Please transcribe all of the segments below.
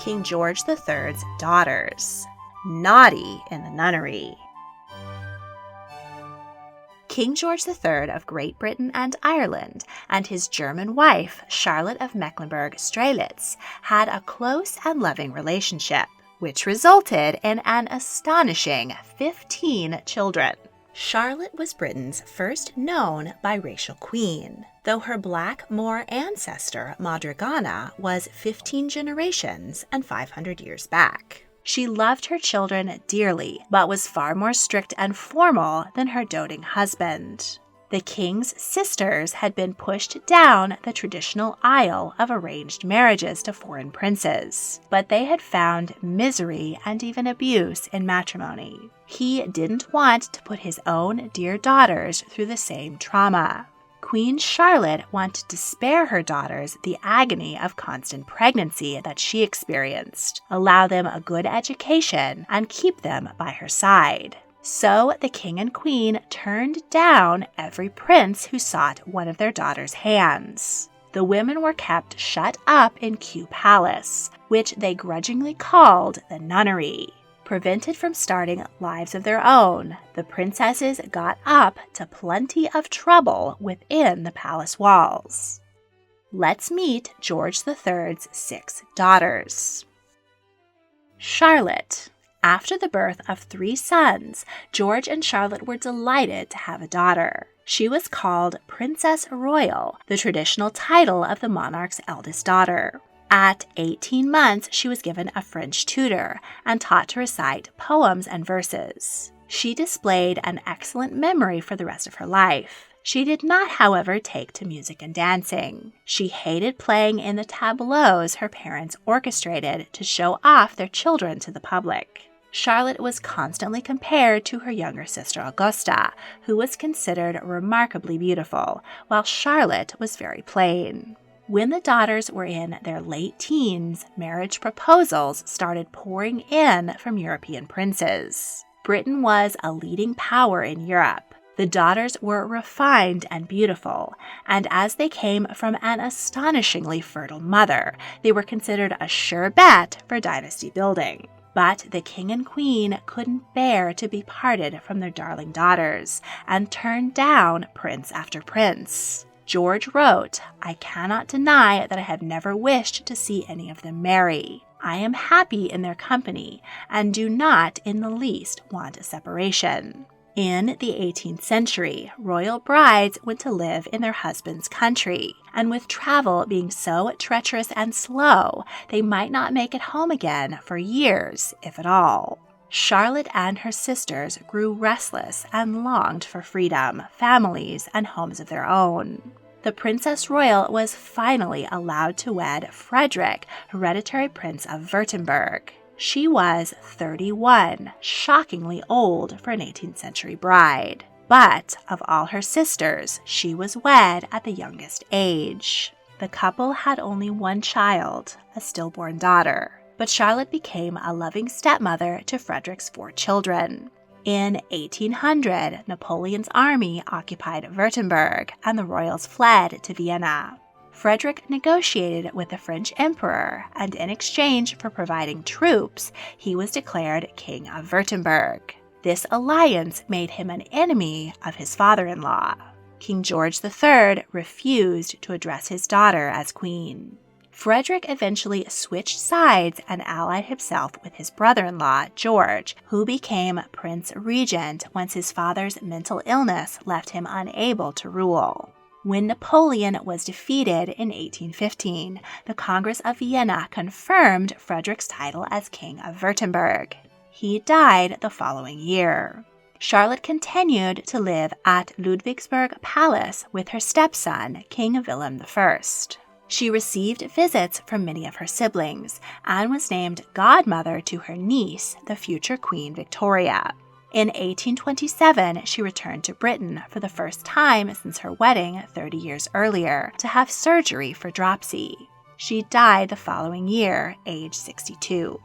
King George III's daughters. Naughty in the Nunnery. King George III of Great Britain and Ireland and his German wife, Charlotte of Mecklenburg-Strelitz, had a close and loving relationship, which resulted in an astonishing 15 children. Charlotte was Britain's first known biracial queen, though her black Moor ancestor, Madragana, was 15 generations and 500 years back. She loved her children dearly, but was far more strict and formal than her doting husband. The king's sisters had been pushed down the traditional aisle of arranged marriages to foreign princes, but they had found misery and even abuse in matrimony. He didn't want to put his own dear daughters through the same trauma. Queen Charlotte wanted to spare her daughters the agony of constant pregnancy that she experienced, allow them a good education, and keep them by her side. So the king and queen turned down every prince who sought one of their daughters' hands. The women were kept shut up in Kew Palace, which they grudgingly called the Nunnery. Prevented from starting lives of their own, the princesses got up to plenty of trouble within the palace walls. Let's meet George III's 6 daughters. Charlotte. After the birth of 3 sons, George and Charlotte were delighted to have a daughter. She was called Princess Royal, the traditional title of the monarch's eldest daughter. At 18 months, she was given a French tutor and taught to recite poems and verses. She displayed an excellent memory for the rest of her life. She did not, however, take to music and dancing. She hated playing in the tableaux her parents orchestrated to show off their children to the public. Charlotte was constantly compared to her younger sister Augusta, who was considered remarkably beautiful, while Charlotte was very plain. When the daughters were in their late teens, marriage proposals started pouring in from European princes. Britain was a leading power in Europe. The daughters were refined and beautiful, and as they came from an astonishingly fertile mother, they were considered a sure bet for dynasty building. But the king and queen couldn't bear to be parted from their darling daughters and turned down prince after prince. George wrote, "I cannot deny that I have never wished to see any of them marry. I am happy in their company and do not in the least want a separation." In the 18th century, royal brides went to live in their husband's country, and with travel being so treacherous and slow, they might not make it home again for years, if at all. Charlotte and her sisters grew restless and longed for freedom, families, and homes of their own. The Princess Royal was finally allowed to wed Frederick, hereditary Prince of Württemberg. She was 31, shockingly old for an 18th century bride. But of all her sisters, she was wed at the youngest age. The couple had only one child, a stillborn daughter, but Charlotte became a loving stepmother to Frederick's 4 children. In 1800, Napoleon's army occupied Württemberg, and the royals fled to Vienna. Frederick negotiated with the French emperor, and in exchange for providing troops, he was declared King of Württemberg. This alliance made him an enemy of his father-in-law. King George III refused to address his daughter as queen. Frederick eventually switched sides and allied himself with his brother-in-law, George, who became Prince Regent once his father's mental illness left him unable to rule. When Napoleon was defeated in 1815, the Congress of Vienna confirmed Frederick's title as King of Württemberg. He died the following year. Charlotte continued to live at Ludwigsburg Palace with her stepson, King Wilhelm I. She received visits from many of her siblings and was named godmother to her niece, the future Queen Victoria. In 1827, she returned to Britain for the first time since her wedding 30 years earlier to have surgery for dropsy. She died the following year, age 62.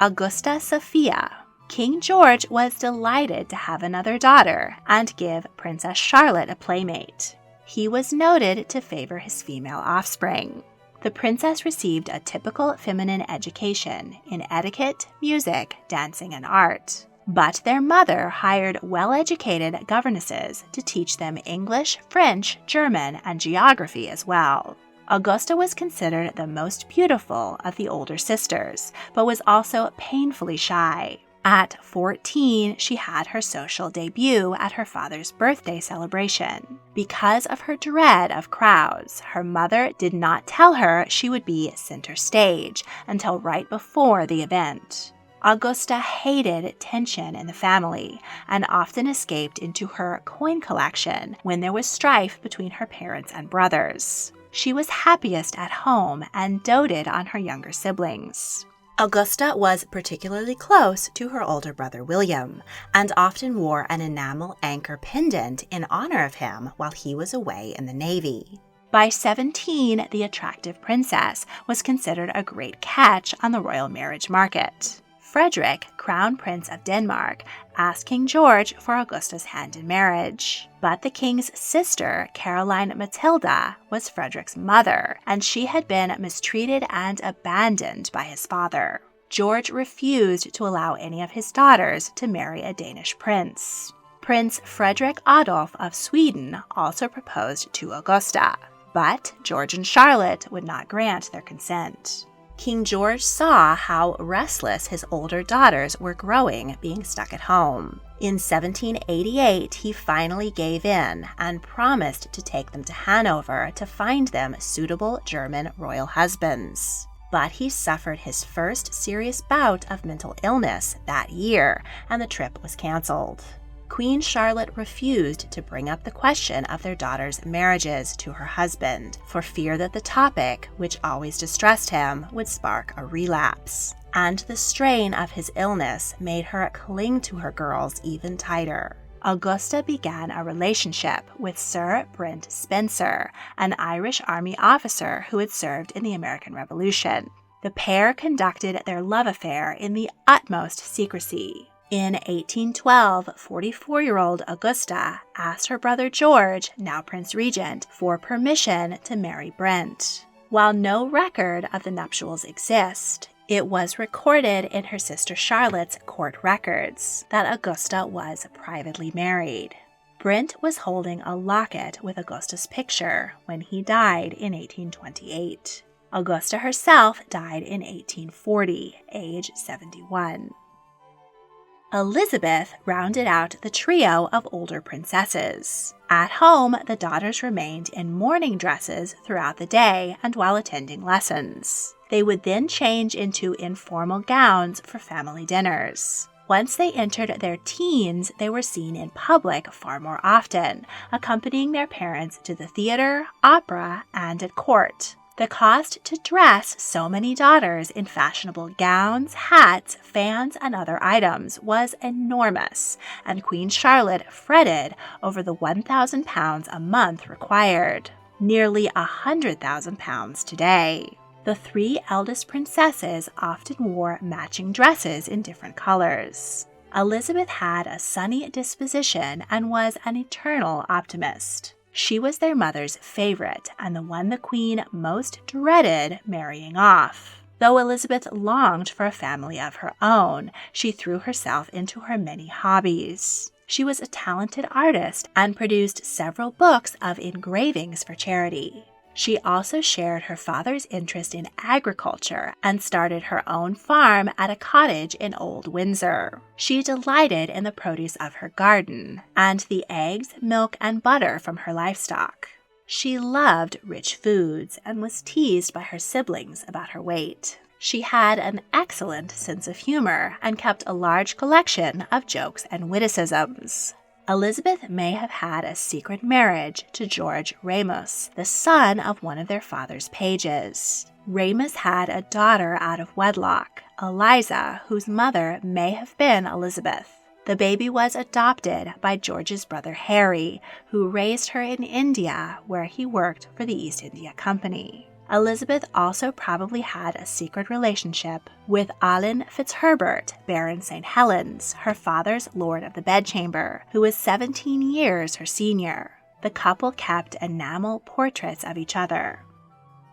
Augusta Sophia. King George was delighted to have another daughter and give Princess Charlotte a playmate. He was noted to favor his female offspring. The princess received a typical feminine education in etiquette, music, dancing, and art. But their mother hired well-educated governesses to teach them English, French, German, and geography as well. Augusta was considered the most beautiful of the older sisters, but was also painfully shy. At 14, she had her social debut at her father's birthday celebration. Because of her dread of crowds, her mother did not tell her she would be center stage until right before the event. Augusta hated tension in the family and often escaped into her coin collection when there was strife between her parents and brothers. She was happiest at home and doted on her younger siblings. Augusta was particularly close to her older brother William, and often wore an enamel anchor pendant in honor of him while he was away in the Navy. By 17, the attractive princess was considered a great catch on the royal marriage market. Frederick, Crown Prince of Denmark, asked King George for Augusta's hand in marriage. But the king's sister, Caroline Matilda, was Frederick's mother, and she had been mistreated and abandoned by his father. George refused to allow any of his daughters to marry a Danish prince. Prince Frederick Adolf of Sweden also proposed to Augusta, but George and Charlotte would not grant their consent. King George saw how restless his older daughters were growing being stuck at home. In 1788, he finally gave in and promised to take them to Hanover to find them suitable German royal husbands. But he suffered his first serious bout of mental illness that year, and the trip was canceled. Queen Charlotte refused to bring up the question of their daughters' marriages to her husband for fear that the topic, which always distressed him, would spark a relapse. And the strain of his illness made her cling to her girls even tighter. Augusta began a relationship with Sir Brent Spencer, an Irish army officer who had served in the American Revolution. The pair conducted their love affair in the utmost secrecy. In 1812, 44-year-old Augusta asked her brother George, now Prince Regent, for permission to marry Brent. While no record of the nuptials exists, it was recorded in her sister Charlotte's court records that Augusta was privately married. Brent was holding a locket with Augusta's picture when he died in 1828. Augusta herself died in 1840, age 71. Elizabeth rounded out the trio of older princesses. At home, the daughters remained in mourning dresses throughout the day and while attending lessons. They would then change into informal gowns for family dinners. Once they entered their teens, they were seen in public far more often, accompanying their parents to the theater, opera, and at court. The cost to dress so many daughters in fashionable gowns, hats, fans, and other items was enormous, and Queen Charlotte fretted over the £1,000 a month required, nearly £100,000 today. The three eldest princesses often wore matching dresses in different colors. Elizabeth had a sunny disposition and was an eternal optimist. She was their mother's favorite and the one the queen most dreaded marrying off. Though Elizabeth longed for a family of her own, she threw herself into her many hobbies. She was a talented artist and produced several books of engravings for charity. She also shared her father's interest in agriculture and started her own farm at a cottage in Old Windsor. She delighted in the produce of her garden and the eggs, milk, and butter from her livestock. She loved rich foods and was teased by her siblings about her weight. She had an excellent sense of humor and kept a large collection of jokes and witticisms. Elizabeth may have had a secret marriage to George Remus, the son of one of their father's pages. Remus had a daughter out of wedlock, Eliza, whose mother may have been Elizabeth. The baby was adopted by George's brother Harry, who raised her in India, where he worked for the East India Company. Elizabeth also probably had a secret relationship with Alan Fitzherbert, Baron St. Helens, her father's Lord of the Bedchamber, who was 17 years her senior. The couple kept enamel portraits of each other.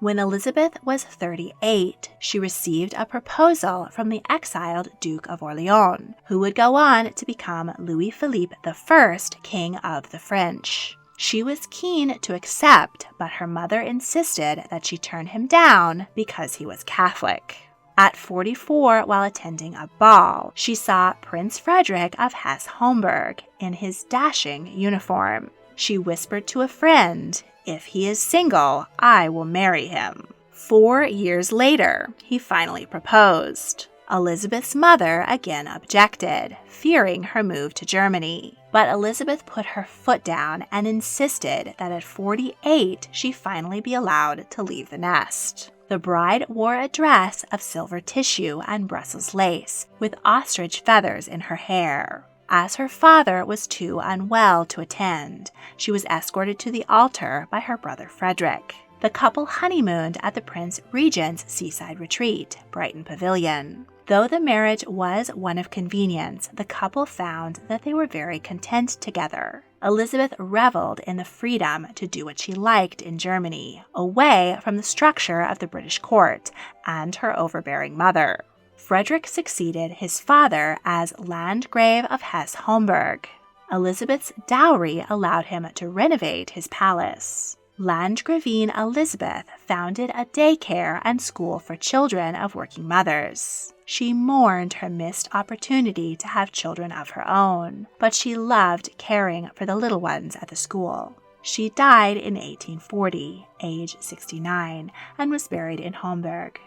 When Elizabeth was 38, she received a proposal from the exiled Duke of Orleans, who would go on to become Louis Philippe I, King of the French. She was keen to accept, but her mother insisted that she turn him down because he was Catholic. At 44, while attending a ball, she saw Prince Frederick of Hesse-Homburg in his dashing uniform. She whispered to a friend, "If he is single, I will marry him." 4 years later, he finally proposed. Elizabeth's mother again objected, fearing her move to Germany. But Elizabeth put her foot down and insisted that at 48 she finally be allowed to leave the nest. The bride wore a dress of silver tissue and Brussels lace, with ostrich feathers in her hair. As her father was too unwell to attend, she was escorted to the altar by her brother Frederick. The couple honeymooned at the Prince Regent's seaside retreat, Brighton Pavilion. Though the marriage was one of convenience, the couple found that they were very content together. Elizabeth reveled in the freedom to do what she liked in Germany, away from the structure of the British court and her overbearing mother. Frederick succeeded his father as Landgrave of Hesse-Homburg. Elizabeth's dowry allowed him to renovate his palace. Landgravine Elizabeth founded a daycare and school for children of working mothers. She mourned her missed opportunity to have children of her own, but she loved caring for the little ones at the school. She died in 1840, age 69, and was buried in Homburg.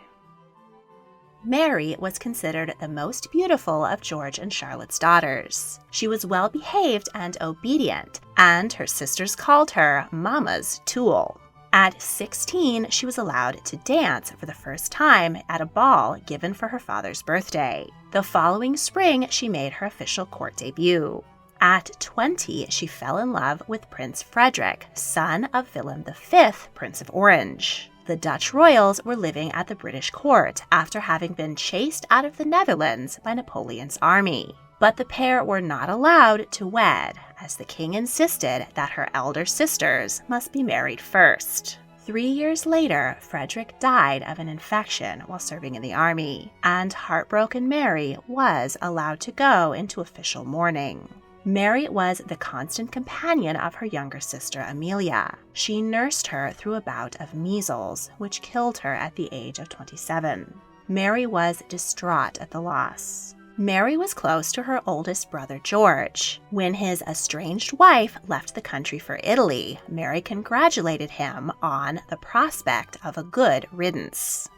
Mary was considered the most beautiful of George and Charlotte's daughters. She was well behaved and obedient, and her sisters called her Mama's tool. At 16, she was allowed to dance for the first time at a ball given for her father's birthday. The following spring, she made her official court debut. At 20, she fell in love with Prince Frederick, son of Willem V, Prince of Orange. The Dutch royals were living at the British court after having been chased out of the Netherlands by Napoleon's army. But the pair were not allowed to wed, as the king insisted that her elder sisters must be married first. 3 years later, Frederick died of an infection while serving in the army, and heartbroken Mary was allowed to go into official mourning. Mary was the constant companion of her younger sister Amelia. She nursed her through a bout of measles, which killed her at the age of 27. Mary was distraught at the loss. Mary was close to her oldest brother George. When his estranged wife left the country for Italy, Mary congratulated him on the prospect of a good riddance.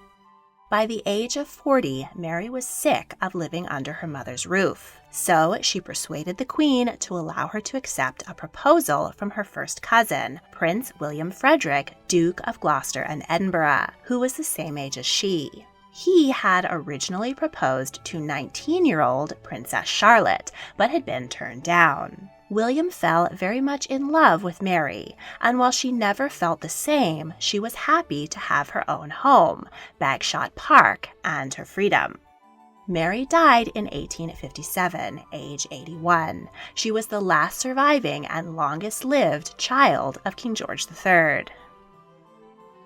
By the age of 40, Mary was sick of living under her mother's roof, so she persuaded the Queen to allow her to accept a proposal from her first cousin, Prince William Frederick, Duke of Gloucester and Edinburgh, who was the same age as she. He had originally proposed to 19-year-old Princess Charlotte, but had been turned down. William fell very much in love with Mary, and while she never felt the same, she was happy to have her own home, Bagshot Park, and her freedom. Mary died in 1857, age 81. She was the last surviving and longest-lived child of King George III.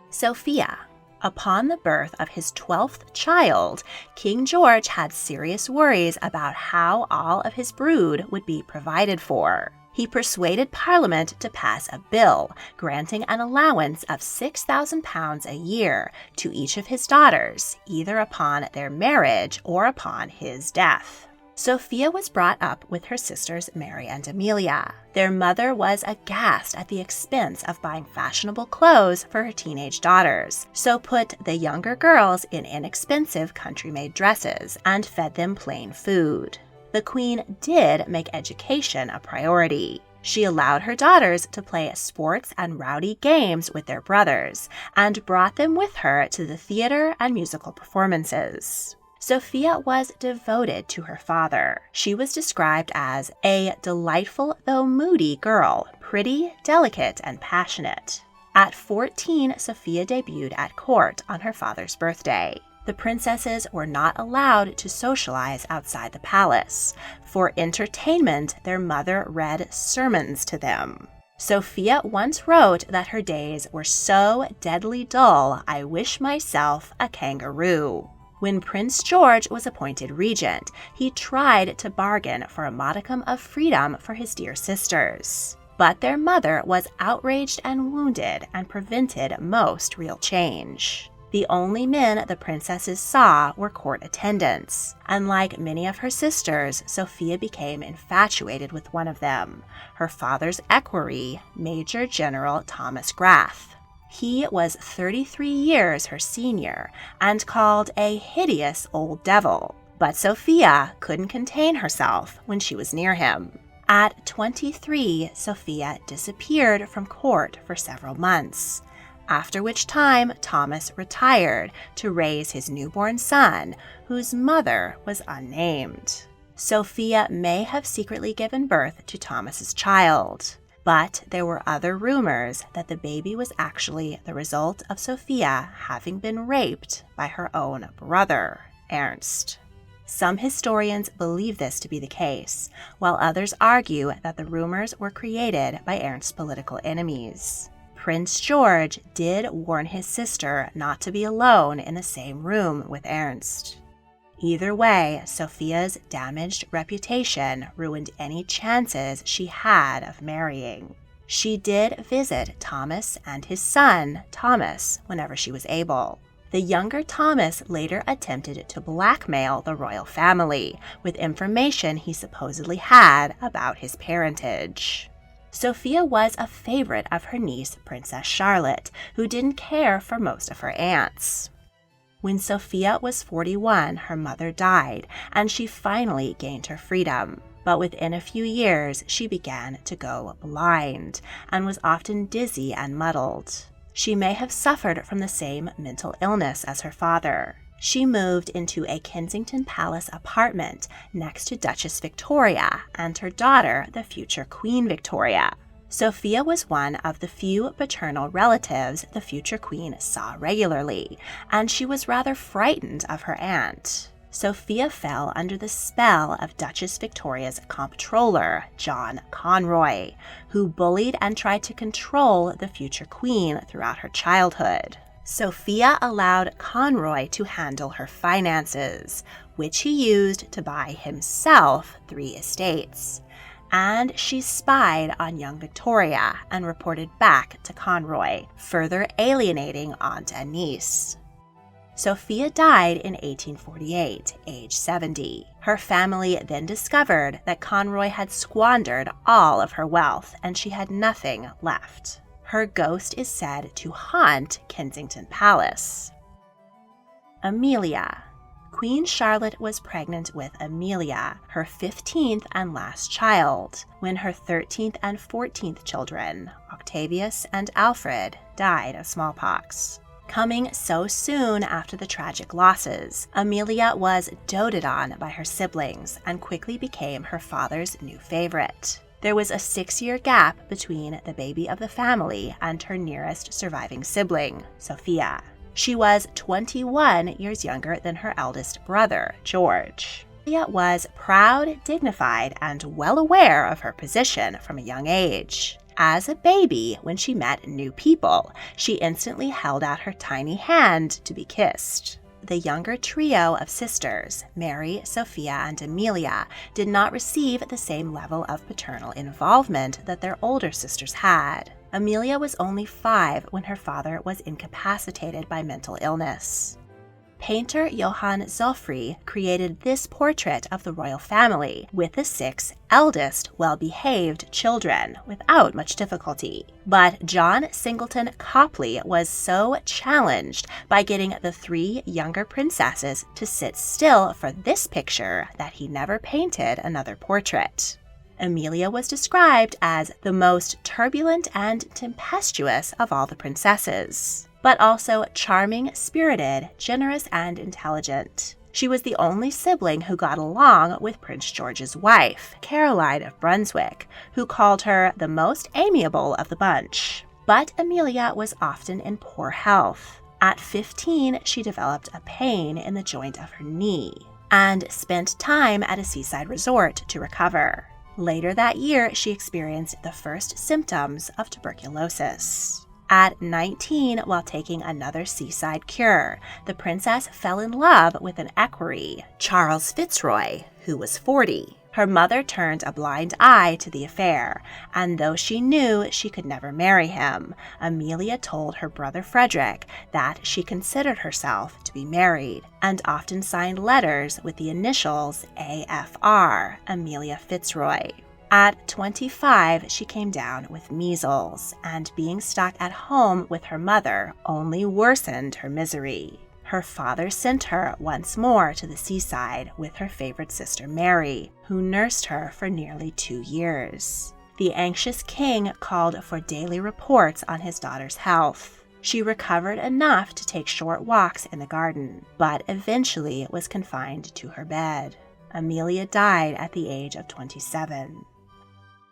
Sophia. Upon the birth of his 12th child, King George had serious worries about how all of his brood would be provided for. He persuaded Parliament to pass a bill granting an allowance of £6,000 a year to each of his daughters, either upon their marriage or upon his death. Sophia was brought up with her sisters Mary and Amelia. Their mother was aghast at the expense of buying fashionable clothes for her teenage daughters, so put the younger girls in inexpensive country-made dresses and fed them plain food. The Queen did make education a priority. She allowed her daughters to play sports and rowdy games with their brothers, and brought them with her to the theater and musical performances. Sophia was devoted to her father. She was described as a delightful though moody girl, pretty, delicate, and passionate. At 14, Sophia debuted at court on her father's birthday. The princesses were not allowed to socialize outside the palace. For entertainment, their mother read sermons to them. Sophia once wrote that her days were so deadly dull, I wish myself a kangaroo. When Prince George was appointed regent, he tried to bargain for a modicum of freedom for his dear sisters. But their mother was outraged and wounded and prevented most real change. The only men the princesses saw were court attendants, and like many of her sisters, Sophia became infatuated with one of them, her father's equerry, Major General Thomas Graff. He was 33 years her senior and called a hideous old devil, but Sophia couldn't contain herself when she was near him. At 23, Sophia disappeared from court for several months, after which time Thomas retired to raise his newborn son, whose mother was unnamed. Sophia may have secretly given birth to Thomas's child, but there were other rumors that the baby was actually the result of Sophia having been raped by her own brother, Ernst. Some historians believe this to be the case, while others argue that the rumors were created by Ernst's political enemies. Prince George did warn his sister not to be alone in the same room with Ernst. Either way, Sophia's damaged reputation ruined any chances she had of marrying. She did visit Thomas and his son, Thomas, whenever she was able. The younger Thomas later attempted to blackmail the royal family with information he supposedly had about his parentage. Sophia was a favorite of her niece, Princess Charlotte, who didn't care for most of her aunts. When Sophia was 41, her mother died, and she finally gained her freedom. But within a few years, she began to go blind and was often dizzy and muddled. She may have suffered from the same mental illness as her father. She moved into a Kensington Palace apartment next to Duchess Victoria and her daughter, the future Queen Victoria. Sophia was one of the few paternal relatives the future queen saw regularly, and she was rather frightened of her aunt. Sophia fell under the spell of Duchess Victoria's comptroller, John Conroy, who bullied and tried to control the future queen throughout her childhood. Sophia allowed Conroy to handle her finances, which he used to buy himself 3 estates. And she spied on young Victoria and reported back to Conroy, further alienating aunt and niece. Sophia died in 1848, age 70. Her family then discovered that Conroy had squandered all of her wealth and she had nothing left. Her ghost is said to haunt Kensington Palace. Amelia. Queen Charlotte was pregnant with Amelia, her 15th and last child, when her 13th and 14th children, Octavius and Alfred, died of smallpox. Coming so soon after the tragic losses, Amelia was doted on by her siblings and quickly became her father's new favorite. There was a 6-year gap between the baby of the family and her nearest surviving sibling, Sophia. She was 21 years younger than her eldest brother, George. Amelia was proud, dignified, and well aware of her position from a young age. As a baby, when she met new people, she instantly held out her tiny hand to be kissed. The younger trio of sisters, Mary, Sophia, and Amelia, did not receive the same level of paternal involvement that their older sisters had. Amelia was only 5 when her father was incapacitated by mental illness. Painter Johann Zoffrey created this portrait of the royal family with the 6 eldest well-behaved children without much difficulty. But John Singleton Copley was so challenged by getting the 3 younger princesses to sit still for this picture that he never painted another portrait. Amelia was described as the most turbulent and tempestuous of all the princesses, but also charming, spirited, generous, and intelligent. She was the only sibling who got along with Prince George's wife, Caroline of Brunswick, who called her the most amiable of the bunch. But Amelia was often in poor health. At 15, she developed a pain in the joint of her knee and spent time at a seaside resort to recover. Later that year, she experienced the first symptoms of tuberculosis. At 19, while taking another seaside cure, the princess fell in love with an equerry, Charles Fitzroy, who was 40. Her mother turned a blind eye to the affair, and though she knew she could never marry him, Amelia told her brother Frederick that she considered herself to be married, and often signed letters with the initials AFR, Amelia Fitzroy. At 25, she came down with measles, and being stuck at home with her mother only worsened her misery. Her father sent her once more to the seaside with her favorite sister Mary, who nursed her for nearly 2 years. The anxious king called for daily reports on his daughter's health. She recovered enough to take short walks in the garden, but eventually was confined to her bed. Amelia died at the age of 27.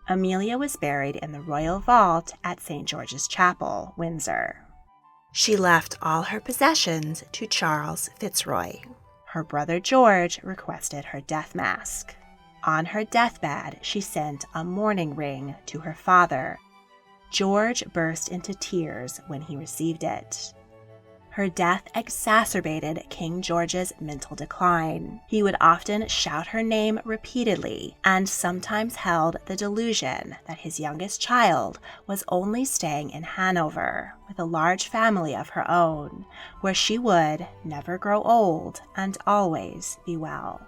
Amelia was buried in the royal vault at St. George's Chapel, Windsor. She left all her possessions to Charles Fitzroy. Her brother George requested her death mask. On her deathbed, she sent a mourning ring to her father. George burst into tears when he received it. Her death exacerbated King George's mental decline. He would often shout her name repeatedly and sometimes held the delusion that his youngest child was only staying in Hanover with a large family of her own, where she would never grow old and always be well.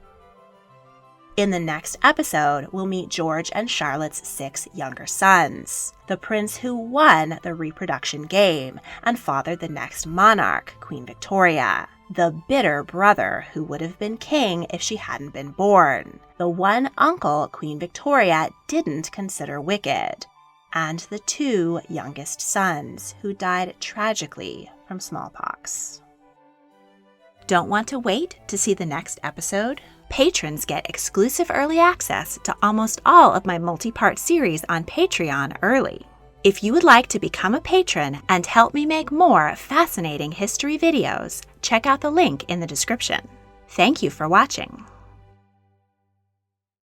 In the next episode, we'll meet George and Charlotte's 6 younger sons, the prince who won the reproduction game and fathered the next monarch, Queen Victoria, the bitter brother who would have been king if she hadn't been born, the one uncle Queen Victoria didn't consider wicked, and the 2 youngest sons who died tragically from smallpox. Don't want to wait to see the next episode? Patrons get exclusive early access to almost all of my multi-part series on Patreon early. If you would like to become a patron and help me make more fascinating history videos, check out the link in the description. Thank you for watching.